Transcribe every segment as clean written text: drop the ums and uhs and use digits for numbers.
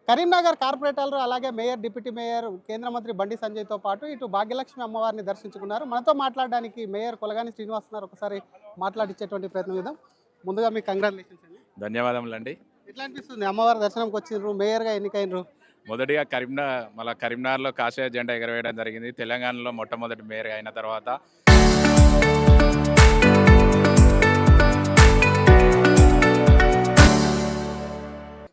కరీంనగర్ కార్పొరేటర్లు అలాగే mayor deputy mayor కేంద్ర మంత్రి బండి సంజయ్తో పాటు ఇటు భాగ్యలక్ష్మి అమ్మవారిని దర్శించుకున్నారు. మనతో మాట్లాడడానికి మేయర్ కొలగాని శ్రీనివాస్ ఉన్నారు. ఒకసారి మాట్లాడించేటువంటి ప్రయత్నం చేద్దాం. ముందుగా మీకు కంగ్రాచులేషన్స్ అండి. ధన్యవాదములండి. ఎట్లా అనిపిస్తుంది అమ్మవారి దర్శనంకి వచ్చిండ్రు, మేయర్గా ఎన్నికైనరు? మొదటిగా కరీంనగర్లో కాషాయ జెండా ఎగరవేయడం జరిగింది. తెలంగాణలో మొట్టమొదటి మేయర్ అయిన తర్వాత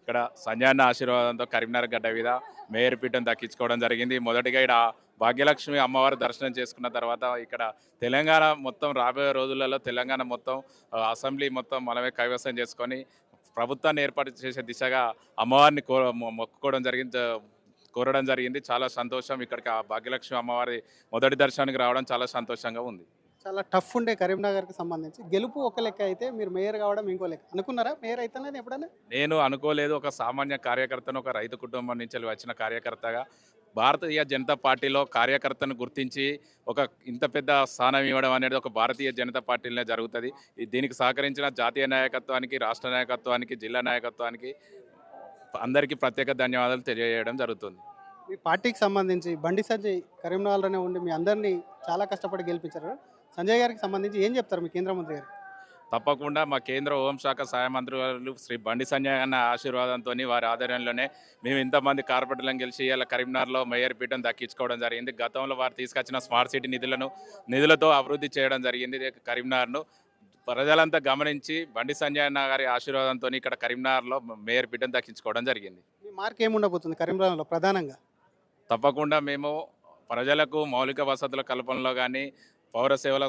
ఇక్కడ సంజయన్న ఆశీర్వాదంతో కరీంనగర్ గడ్డ మీద మేయర్ పీఠం దక్కించుకోవడం జరిగింది. మొదటిగా ఇక్కడ భాగ్యలక్ష్మి అమ్మవారి దర్శనం చేసుకున్న తర్వాత ఇక్కడ తెలంగాణ మొత్తం రాబోయే రోజులలో తెలంగాణ మొత్తం అసెంబ్లీ మొత్తం మనమే కైవసం చేసుకొని ప్రభుత్వాన్ని ఏర్పాటు చేసే దిశగా అమ్మవారిని కోరడం జరిగింది. చాలా సంతోషం. ఇక్కడికి ఆ భాగ్యలక్ష్మి అమ్మవారి మొదటి దర్శనానికి రావడం చాలా సంతోషంగా ఉంది. చాలా టఫ్ ఉండే కరీంనగర్కి సంబంధించి గెలుపు ఒక లెక్క అయితే మీరు మేయర్ కావడం ఇంకో లెక్క. అనుకున్నారా మేయర్ అయితేనే ఎప్పుడైనా? నేను అనుకోలేదు. ఒక సామాన్య కార్యకర్తను, ఒక రైతు కుటుంబం నుంచి వచ్చిన కార్యకర్తగా భారతీయ జనతా పార్టీలో కార్యకర్తను గుర్తించి ఒక ఇంత పెద్ద స్థానం ఇవ్వడం అనేది ఒక భారతీయ జనతా పార్టీలోనే జరుగుతుంది. దీనికి సహకరించిన జాతీయ నాయకత్వానికి, రాష్ట్ర నాయకత్వానికి, జిల్లా నాయకత్వానికి అందరికీ ప్రత్యేక ధన్యవాదాలు తెలియజేయడం జరుగుతుంది. మీ పార్టీకి సంబంధించి బండి సంజయ్ కరీంనగర్లోనే ఉండి మీ అందరినీ చాలా కష్టపడి గెలిపించారు. సంజయ్ గారికి సంబంధించి ఏం చెప్తారు మీ కేంద్ర మంత్రి గారు? తప్పకుండా మా కేంద్ర హోంశాఖ సహాయ మంత్రులు శ్రీ బండి సంజయ్ అన్న ఆశీర్వాదంతో వారి ఆధ్వర్యంలోనే మేము ఇంతమంది కార్పొరేటర్లను గెలిచి ఇలా కరీంనగర్లో మేయర్ పీఠం దక్కించుకోవడం జరిగింది. గతంలో వారు తీసుకొచ్చిన స్మార్ట్ సిటీ నిధులతో అభివృద్ధి చేయడం జరిగింది. కరీంనగర్ను ప్రజలంతా గమనించి బండి సంజయ్ అన్న గారి ఆశీర్వాదంతో ఇక్కడ కరీంనగర్లో మేయర్ పీఠం దక్కించుకోవడం జరిగింది. మీ మార్క్ ఏముండబోతుంది కరీంనగర్లో ప్రధానంగా? తప్పకుండా మేము ప్రజలకు మౌలిక వసతుల కల్పనలో కానీ, పౌర సేవల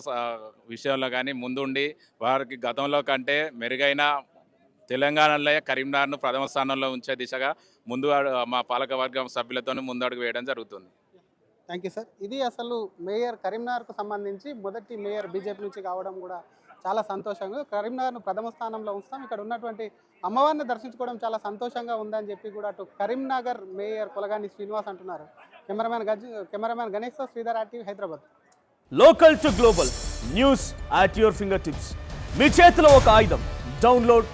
విషయంలో కానీ ముందుండి వారికి గతంలో కంటే మెరుగైన తెలంగాణలో కరీంనగర్ను ప్రథమ స్థానంలో ఉంచే దిశగా మా పాలకవర్గం సభ్యులతో ముందడుగు వేయడం జరుగుతుంది. Thank you sir. ఇది అసలు మేయర్ కరీంనగర్కు సంబంధించి మొదటి మేయర్ బీజేపీ నుంచి కావడం కూడా చాలా సంతోషంగా, కరీంనగర్ను ప్రథమ స్థానంలో ఉంచుతాం, ఇక్కడ ఉన్నటువంటి అమ్మవారిని దర్శించుకోవడం చాలా సంతోషంగా ఉందని చెప్పి కూడా అటు కరీంనగర్ మేయర్ కొలగాని శ్రీనివాస్ అంటున్నారు. కెమెరామ్యాన్ గణేష్తో Sridhar, RTV, Hyderabad. Local to global news at your fingertips. మీ చేతిలో ఒక ఆయుధం. డౌన్లోడ్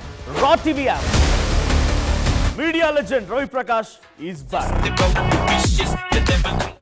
రా TV app. Media legend Ravi Prakash is back.